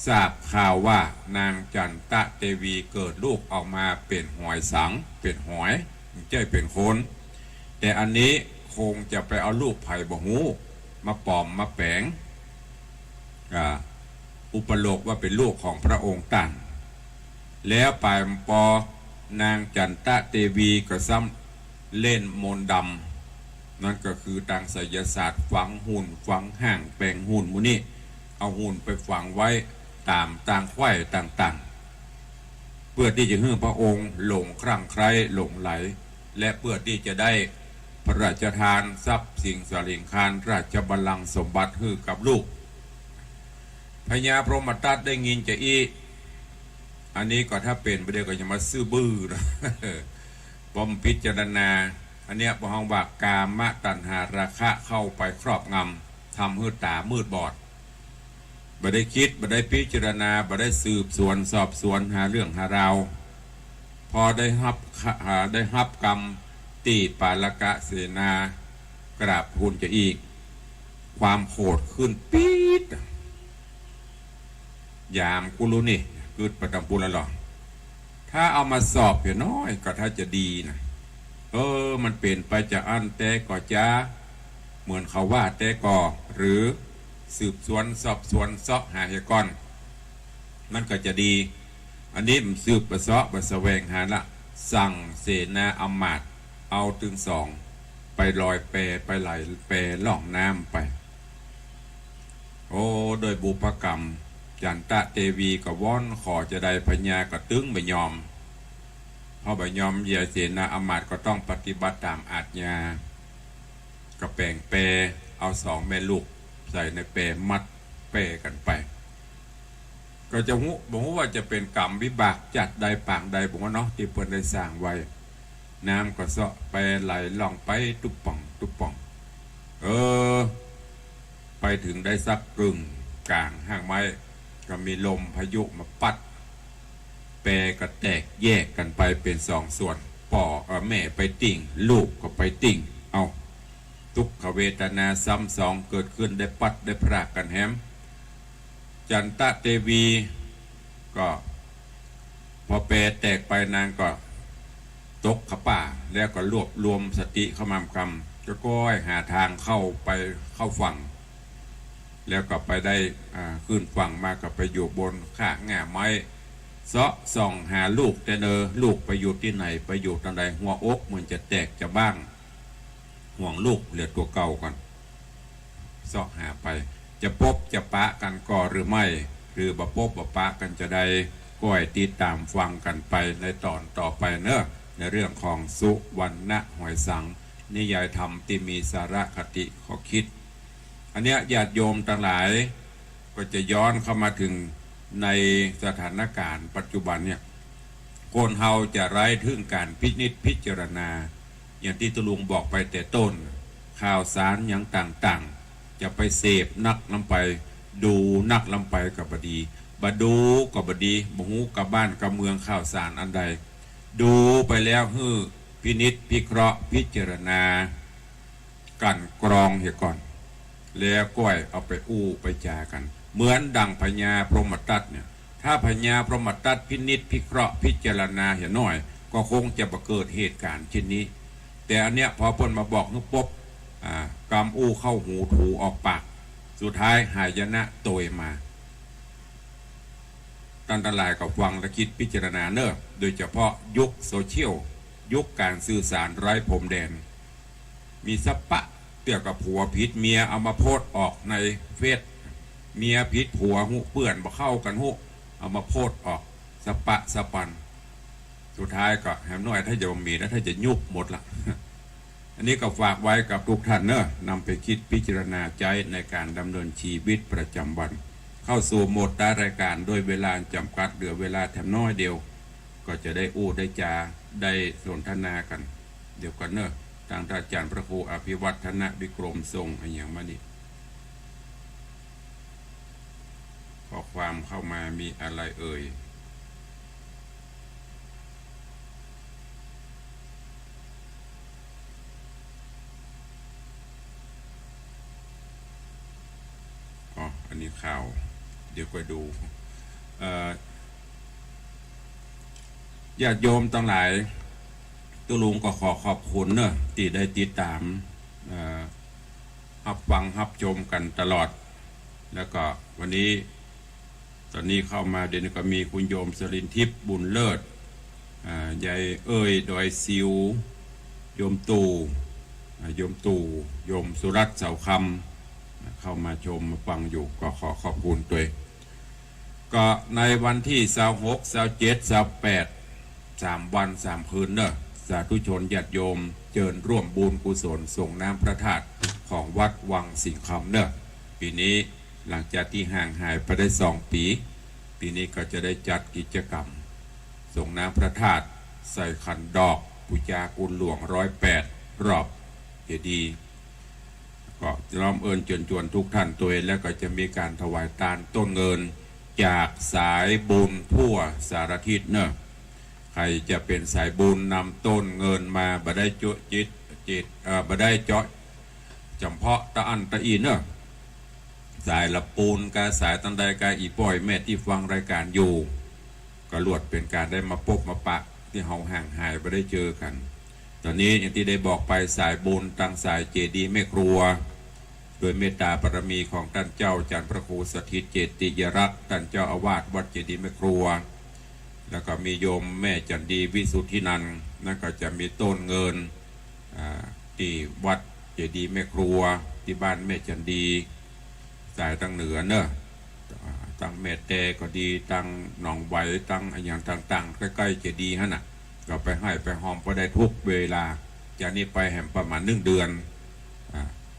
ทราบข่าวว่านางจันตะเทวีเกิดลูกออกมาเป็นหอยสังเป็นหอยไม่ใช่เป็นคนแต่อันนี้คงจะไปเอาลูกไผ่บ่หูมาปลอมมาแปลงอุปโลกว่าเป็นลูกของพระองค์ต่างแล้วปลายปอนางจันตะเทวีก็ซ้ำเล่นมนต์ดำนั่นก็คือทางไสยศาสตร์ฝังหุ่นฝังห่างแปลงหุ่นมูนี่เอาหุ่นไปฝังไว้ตามต่างไข่ต่างๆเพื่อที่จะให้พระองค์หลงคลั่งไคล้หลงไหลและเพื่อที่จะได้พระราชทานทรัพย์สิ่งสลิงคารราชบัลลังก์สมบัติให้กับลูกพญาพรหมทัตได้ยินจะอันนี้ก็ถ้าเป็นไปเดี๋ยวก็จะมาซื้อบื้อนะบอมพิจารณา อันเนี้ยพระองค์ว่ากามตัณหาราคะเข้าไปครอบงำทำให้ตามืดบอดบ่ได้คิดบ่ได้พิจารณาบ่ได้สืบสวนสอบสวนหาเรื่องหาราวพอได้รับกรรมตีปาลกะเสนากราบทูลจะอีกความโหดขึ้นปี๊ดยามกุลุนี่กึดประจำปุระหรอถ้าเอามาสอบเพียน้อยก็ถ้าจะดีนะมันเปลี่ยนไปจากอันแต่ก่อจ้าเหมือนเขาว่าแต่ก่อหรือสืบสวนสอบสวนเสาะหาเหตุก่อนมันก็จะดีอันนี้มันสืบประเสาะประแสวงหาละสั่งเสนาอำมาตย์เอาถึงสองไปลอยแปไปไหลแปล่องน้ำไปโดยบุพกรรมจันตะเทวีก็ว่อนขอจะได้พญาก็ตึงไม่ยอมเพราะไม่ยอมเยเสนาอำมาตย์ก็ต้องปฏิบัติตามอาจญากระแปงแปเอาสองแม่ลูกใส่ในแปมัดแปกันไปก็จะบอกว่าจะเป็นกรรมวิบากจัดใดปางใดบอกว่าเนาะที่เพิ่นได้สร้างไว้น้ำก็เสาะไปไหลล่องไปตุบป่องตุบป่องไปถึงได้สักกึ่งกลางห้างไม้ก็มีลมพายุมาปัดแปรก็แตกแยกกันไปเป็นสองส่วนแม่ไปติ่งลูกก็ไปติ่งเอาทุกขเวทนาซ้ำสองเกิดขึ้นได้ปัดได้พรากกันแฮมจันตะเทวีก็พอแปรแตกไปนางก็ตกขป่าแล้วก็รวบรวมสติเข้ามากำก็ก้อยหาทางเข้าไปเข้าฝั่งแล้วก็ไปได้ขึ้นฝั่งมาก็ไปอยู่บนข้างง่าไม้เสาะส่องหาลูกแต่ลูกไปอยู่ที่ไหนไปอยู่ตรงใดหัวอกเหมือนจะแตกจะบ้างห่วงลูกเหลือตัวเก่าก่อนเสาะหาไปจะพบจะปะกันก่อหรือไม่หรือบ่พบบ่ปะกันจะได้ก้อยติดตามฟังกันไปในตอนต่อไปเนอะในเรื่องของสุวรรณหอยสังนิยายธรรมที่มีสาระคติข้อคิดอันเนี้ยญาติโยมทั้งหลายก็จะย้อนเข้ามาถึงในสถานการณ์ปัจจุบันเนี่ยคนเฮาจะไร้ถึงการพิจารณาอย่างที่ตุลุงบอกไปแต่ต้นข่าวสารอย่างต่างๆจะไปเสพนักลำไปดูนักลำไปกับบดีบดูกับบดีบหูกับบ้านกับเมืองข่าวสารอันใดดูไปแล้วพินิจพิเคราะห์พิจารณากันกรองเหตุก่อนแล้วก้อยเอาไปไปจากันเหมือนดังพญาพรหมทัตเนี่ยถ้าพญาพรหมทัตพินิจพิเคราะห์พิจารณาเห็นน้อยก็คงจะเกิดเหตุการณ์เช่นนี้แต่อันเนี้ยพอเพิ่นมาบอกนึกปุ๊บกำเข้าหูถูออกปากสุดท้ายหายนะโตยมาตันตรายกับฟังและคิดพิจารณาเนอะโดยเฉพาะยุคโซเชียลยุคการสื่อสารไร้พรมแดนมีสัปปะเตี่ยกับผัวผิดเมียเอามาโพสต์ออกในเฟซเมียผิดผัวหูเปื่อนบ่เข้ากันหูเอามาโพสต์ออกสปะสปันสุดท้ายก็แหมน้อยถ้าจะมีนะถ้าจะยุบหมดละอันนี้ก็ฝากไว้กับทุกท่านเนอะนำไปคิดพิจารณาใจในการดำเนินชีวิตประจำวันเข้าสู่โหมดรายการโดยเวลาจำกัดเหลือเวลาแถมน้อยเดียวก็จะได้ได้จาได้สนทนากันเดี๋ยวกันเนอะทางอาจารย์พระครูอภิวัฒนวิกรมทรงอย่างมานี่ข้อความเข้ามามีอะไรเอ่ยอันนี้ข่าวเดี๋ยวก็ดูญาติโยมทั้งหลายตุลุงก็ขอขอบคุณเนอะที่ได้ติดตามรับฟังรับชมกันตลอดแล้วก็วันนี้ตอนนี้เข้ามาเดี๋ยวนี้ก็มีคุณโยมสรินทิพย์บุญเลิศยายดอยซิวโยมตู่โยมสุรัตน์เสาคำเข้ามาชมมาฟังอยู่ก็ขอขอบคุณด้วยก็ในวันที่26 27 28 3 วัน 3 คืนเนอะสาธุชนญาติโยมเจิญร่วมบุญกุศลส่งน้ำพระธาตุของวัดวังสิงห์คำเนอะปีนี้หลังจากที่ห่างหายไปได้2 ปีนี้ก็จะได้จัดกิจกรรมส่งน้ำพระธาตุใส่ขันดอกปุจากุลหลวง108 รอบเจดีย์ก็ล้อมเอิญจวนทุกท่านตัวเองแล้วก็จะมีการถวายทานต้นเงินจากสายบุญทั่วสารทิศเนอะใครจะเป็นสายบุญนำต้นเงินมาบ่ได้จุจิตบ่ได้เจาะจำเพาะตะอันตะอีเนอะสายละปูนกาสายตันใดกาอีป่อยแม่ที่ฟังรายการอยู่ก็ลวดเป็นการได้มาพบมาปะที่เฮาห่างหายบ่ได้เจอกันตอนนี้อย่างที่ได้บอกไปสายบุญตั้งสายเจดีย์แม่ครัวโดยเมตตาบารมีของท่านเจ้าจันทร์พระครูสถิตเจติยรัตน์ท่านเจ้าอาวาสวัดเจดีย์แม่ครัวแล้วก็มีโยมแม่จันดีวิสุทธินันท์นั่นก็จะมีต้นเงินที่วัดเจดีย์แม่ครัวที่บ้านแม่จันดีสายทางเหนือเนอะตั้งแม่แต่ก็ดีตั้งหนองไว้ตั้งอย่างต่างๆใกล้ๆเจดีย์ฮะน่ะก็ไปให้ไปหอมก็ได้ทุกเวลาจากนี้ไปแห่งประมาณ1 เดือน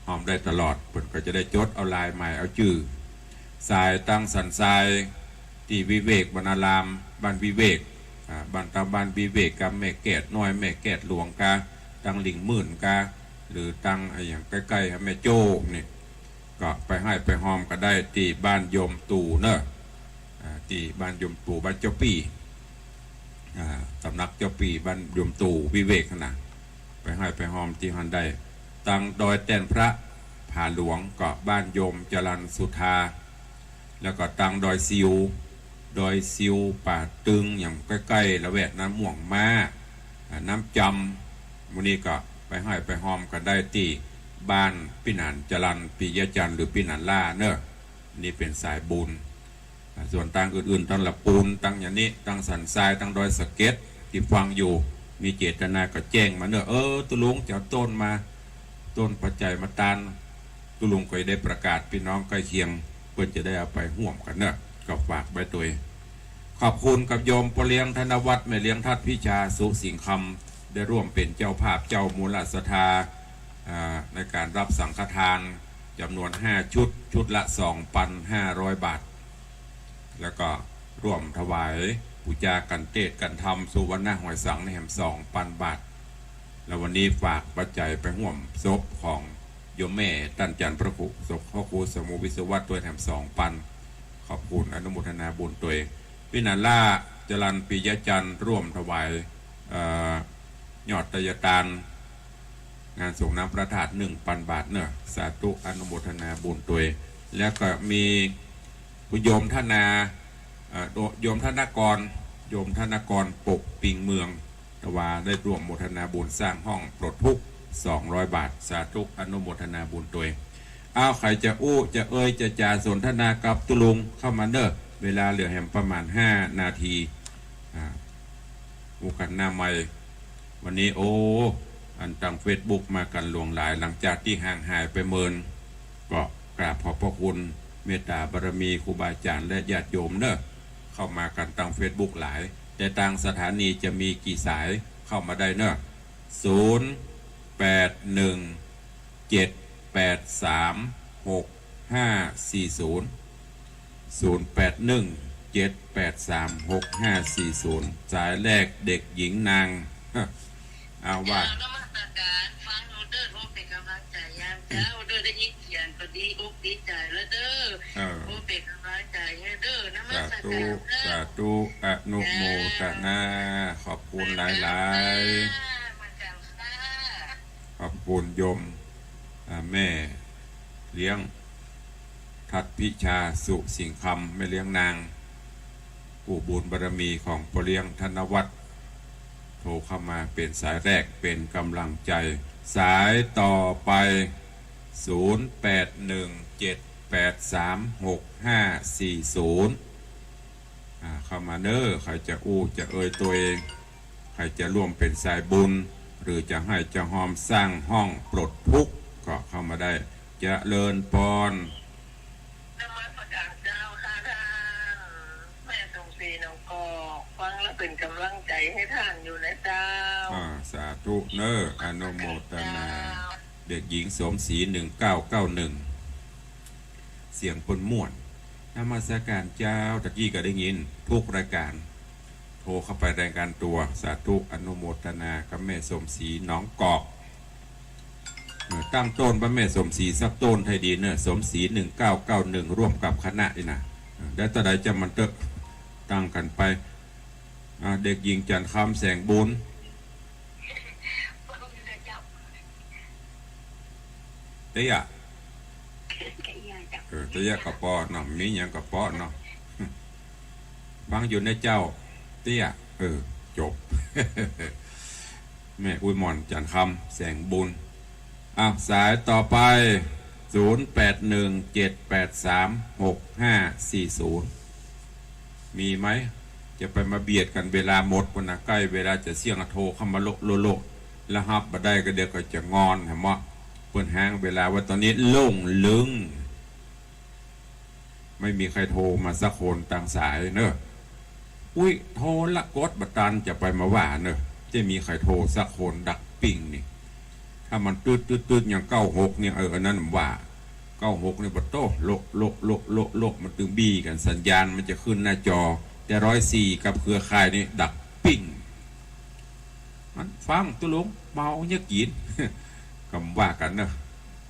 หอมได้ตลอดเพิ่นก็จะได้จดเอาลายใหม่เอาชื่อสายตั้งสันทรายที่วิเวกบรรณารามบ้านวิเวกบ้านตาบ้านวิเวกกับแม่แกดน้อยแม่แกดหลวงกาตั้งหลิงหมื่นกาหรือตั้งอย่างใกล้ๆแม่โจ้นี่ก็ไปให้ไปหอมก็ได้ที่บ้านยมตู่เนอะที่บ้านยมตู่บ้านเจ้าปีสำนักเจ้าปีบ้านยมตู่วิเวกนะไปให้ไปหอมที่ฮันได้ตั้งดอยแต้นพระผาหลวงก็บ้านโยมจรัญสุธาแล้วก็ตั้งดอยซิวป่าตึงอย่างใกล้ๆละแวกน้ำม่วงม้าน้ำจำวันนี้ก็ไปให้ไปหอมกันได้ที่บ้านพินันจรัญปิยจันทร์หรือพินันล่าเนอะนี่เป็นสายบุญส่วนตั้งอื่นๆตั้งละปูนตั้งอย่างนี้ตั้งสันทรายตั้งดอยสะเก็ดที่ฟังอยู่มีเจตนาก็แจ้งมาเนอะตุลุงจะต้นมาต้นปัจจัยมาตานตุลุงก็ได้ประกาศพี่น้องใกล้เคียงเพื่อจะได้เอาไปห่วมกันเนอะก็ฝากไว้ตัวขอบคุณกับโยมปเลี้ยงธนวัฒน์แม่เลี้ยงทัดพิชาสุสิงคำได้ร่วมเป็นเจ้าภาพเจ้ามูลศรัทธาในการรับสังฆทานจำนวน5 ชุดละ 2,500 บาทแล้วก็ร่วมถวายปูจากันเทศกันธรรมสุวรรณหอยสังในแห่ง2,000 บาทแล้ววันนี้ฝากปัจจัยไปห่วมศพของโยมแม่ตั้นจันทร์พระครูศพพ่อครูสมุวิศวัตตัวแถม2,000ขอบคุณอนุโมทนาบุญตัวเองพินันล่าจรัญปิยจันทร์ร่วมถวายยอดตยตานงานส่งน้ำพระธาตุ 1,000 บาทเนอะสาธุอนุโมทนาบุญตัวเองแล้วก็มีโยมธนาโยมธนกรปกปิงเมืองตวาได้ร่วมโมทนาบุญสร้างห้องปลดทุกข์200 บาทสาธุอนุโมทนาบุญตัวเองใครจะจะจะจ่าสนทนากับตุลุงเข้ามาเนอะเวลาเหลือแห่งประมาณ5 นาทีอุกันหน้าใหม่วันนี้อันตั้งเฟซบุ๊กมากันหลวงหลายหลังจากที่ห่างหายไปเมินก็กราบขอบพระคุณเมตตาบารมีครูบาอาจารย์และญาติโยมเนอะเข้ามากันตั้งเฟซบุ๊กหลายแต่ต่างสถานีจะมีกี่สายเข้ามาได้เนอะ0817836540สายแรกเด็กหญิงนางเอาว่าฟังโอเดอร์ว่าเป็นกำลังใจยามเจ้าเดอร์ได้ยินเสียงก็ดีอกดีใจแล้วเด้อว่าเป็นกำลังใจให้เด้อนะมาสาธุอนุโมทนาขอบคุณหลายๆขอบคุณโยมแม่เลี้ยงทัดพิชาสุสิงคำแม่เลี้ยงนางผู้บุญบารมีของพ่อเลี้ยงธนวัฒน์โทรเข้ามาเป็นสายแรกเป็นกำลังใจสายต่อไป0817836540เข้ามาเนอะใครจะจะตัวเองใครจะร่วมเป็นสายบุญหรือจะให้จะหอมสร้างห้องปลดทุกข์ก็เข้ามาได้เจริญพรฟังแล้วเป็นกำลังใจให้ท่านอยู่นะเจ้าสาธุเนออนุโมทนาเด็กหญิงสมศรี1991เสียงปนม่วนนมัสการเจ้าตะกี้ก็ได้ยินทุกรายการโทรเข้าไปรายการตัวสาธุอนุโมทนากับแม่สมศรีน้องกอก ตั้งต้นพระแม่สมศรีสักต้นให้ดีเนอะสมศรี1991ร่วมกับคณะนี่นะแล้วตอนใดจะมันเตอะตั้งกันไปเด็กหญิงจันทร์คำแสงบุญเตี้ยเตี้ยกระป๋อเนาะมีอย่างกระป๋อเนาะฟังอยู่ในเจ้าเตี้ยจบ แม่อุ้ยหมอนจันทร์คำแสงบุญสายต่อไป0817836540มีไหมจะไปมาเบียดกันเวลาหมดวันนะใกล้เวลาจะเสี่ยงโทรเข้ามาโลแล้วฮับมาได้ก็เดี๋ยวก็จะงอนเห็นมั้ยเปิดห้างเวลาว่าตอนนี้โล่งลึงไม่มีใครโทรมาสักคนต่างสายเนอะอุ้ยโทรละกดบัตันจะไปมาว่าเนอะจะมีใครโทรสักคนดักปิ่งนี่ถ้ามันตืดอย่าง96เนี่ยอันนั้นว่า96เนี่ยบัตโต้โลมันตึงบี้กันสัญญาณมันจะขึ้นหน้าจอแต่104กับเครือข่ายนี่ดักปิ่งมันฟังตุลุงเมาเยอะกิน ก็ว่ากันเนอะ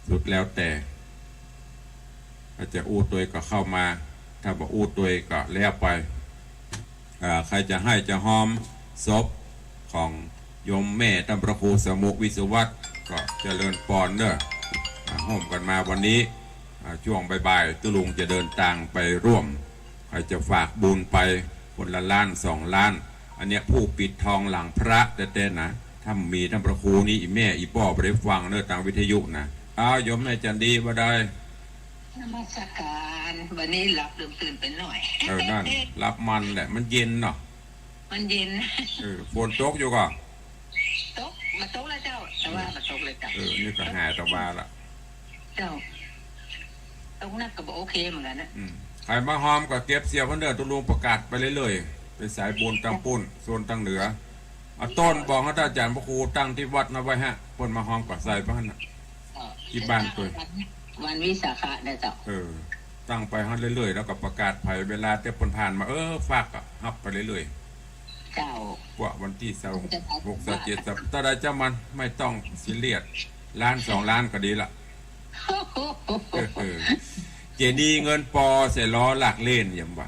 สุดแล้วแต่ถ้าจะอู้ตัวก็เข้ามาถ้าบอกอู้ตัวก็แล้วไปใครจะให้จะหอมศพของโยมแม่ท่านพระครูสมุวิศวัตก็เจริญปอนเนอะห่มกันมาวันนี้ช่วงบ่ายๆตุลุงจะเดินทางไปร่วมใครจะฝากบุญไปคนละล้าน2 ล้านอันเนี้ยผู้ปิดทองหลังพระแต่นะถ้ามีท่านพระครูนี่อีแม่อีป้อไปได้ฟังเนอะทางวิทยุนะโยมแม่จันดีว่าได้นมัสการวันนี้หลับตื่นไปหน่อยนั่นรับมันแหละมันเย็นเนาะมันเย็นฝนตกอยู่ก็ตกมาตกแล้วเจ้าแต่ว่ามาตกเลยจ้ะนี่ก็หายตะบาละเจ้าตกนักก็บอกโอเคเหมือนกันนะใครมาหอมก็เก็บเสียพันเดอร์ตุลุงประกาศไปเรื่อยๆเป็นสายบุญตั้งปุ้นโซนตั้งเหนือต้นบอกให้อาจารย์พระครูตั้งที่วัดนะไว้ฮะคนมาหอมก็ใส่บ้านที่บ้านตัววันวิสาขะได้เจ้าตั้งไปฮั่นเรื่อยๆแล้วก็ประกาศไผ่เวลาเต็มผ่านมาฝากก็ฮับไปเรื่อยๆเจ้าว่าวันที่26-27ตาใดเจ้ามันไม่ต้องซีเรียส1-2 ล้านก็ดีละเจดีเงินปอเสล้อหลักเล่นอย่างว่า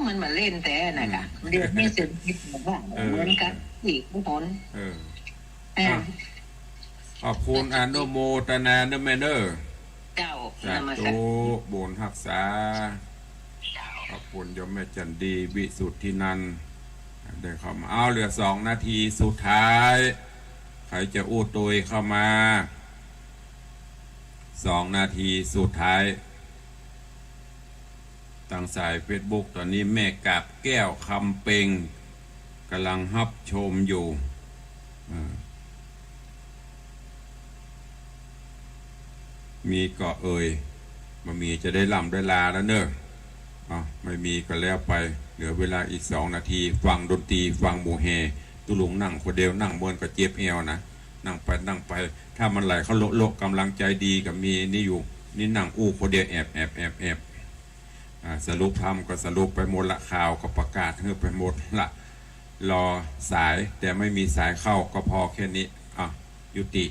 มันมาเล่นแต่น่ะค่ะเดือดไม่สึกคิดแบบว่าเหมือนกันอีกทุกคนขอบคุณอนุโมทนาเนเมเนอร์เจ้าสาธุบุญรักษาขอบคุณโยมแม่จันดีวิสุทธินันท์เดินเข้ามาเหลือ2 นาทีสุดท้ายใครจะอู้ตุยเข้ามา2 นาทีสุดท้ายทางสายเฟซบุ๊กตอนนี้แม่กาบแก้วคำเปงกำลังรับชมอยู่มีก็มามีจะได้ล่ำได้ลาแล้วเนอะไม่มีก็แล้วไปเหลือเวลาอีก2 นาทีฟังดนตรีฟังหมู่เฮตุลุงนั่งคนเดียวนั่งเมินก็เจ็บเอวนะนั่งไปถ้ามันไหลเขาโลกกำลังใจดีกับมีนี่อยู่นี่นั่งอู้คนเดียวแอบสรุปทำก็สรุปไปหมดละข่าวก็ประกาศไปหมดละรอสายแต่ไม่มีสายเข้าก็พอแค่นี้ยุติ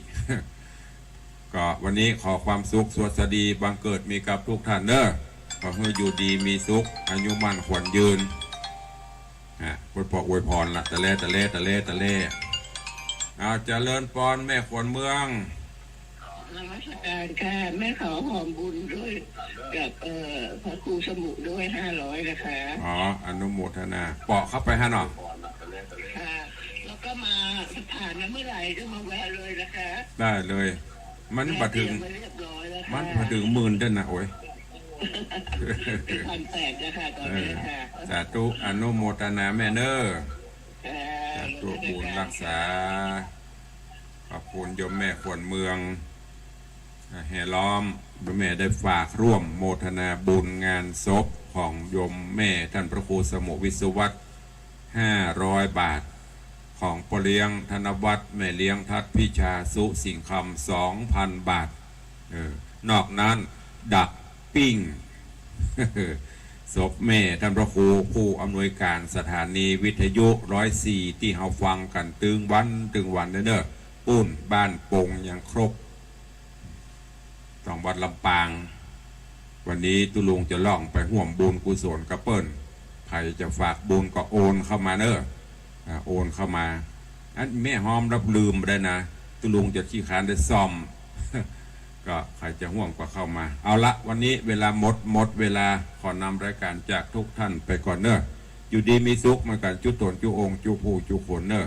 ก็วันนี้ขอความสุขสวัสดีบังเกิดมีกับทุกท่านเนอะขอให้อยู่ดีมีสุขอายุมั่นขวัญยืนพุทธปกอวยพรละตะเล่เจริญปอนแม่ขวัญเมืองนมัสการค่ะแม่ขอหอมบุญด้วยกับพระครูสมุด้วย500นะคะอนุโมทนาเปาะเข้าไปฮะเนาะค่ะแล้วก็มาผ่านเมื่อไหร่ก็มาแวะเลยนะคะได้เลยมันมาถึง10,000ด้วยนะโอ้ย1,800นะคะตอนนี้ค่ะสาธุอนุโมทนาแม่เนอสาธุบุญรักษาขอบคุณโยมแม่ขวัญเมืองแห่ล้อมแม่ได้ฝากร่วมโมทนาบุญงานศพของโยมแม่ท่านพระครูสมุวิศวัต500 บาทของปเลี้ยงธนวัฒน์แม่เลี้ยงทัดพิชาสุสิงคำ2,000 บาทนอกนั้นดักปิ้ง ศพแม่ท่านพระครูผู้อำนวยการสถานีวิทยุ104ที่เฮาฟังกันตึงวันเด้อปุ้นบ้านปงอย่างครบ ต้องวัดลำปาง วันนี้ตุลุงจะล่องไปห่วมบุญกุศลกระเปิ้ลใครจะฝากบุญก็โอนเข้ามาเนอะโอนเข้ามาอันแม่หอมรับลืมไปได้นะตุลุงจะขี้คร้านได้ซ่อม ก็ใครจะห่วงก็เข้ามาเอาละวันนี้เวลาหมดเวลาขอนำรายการจากทุกท่านไปก่อนเนอะอยู่ดีมีสุขมากันจุตนจุองค์จุผู้จุคนเนอะ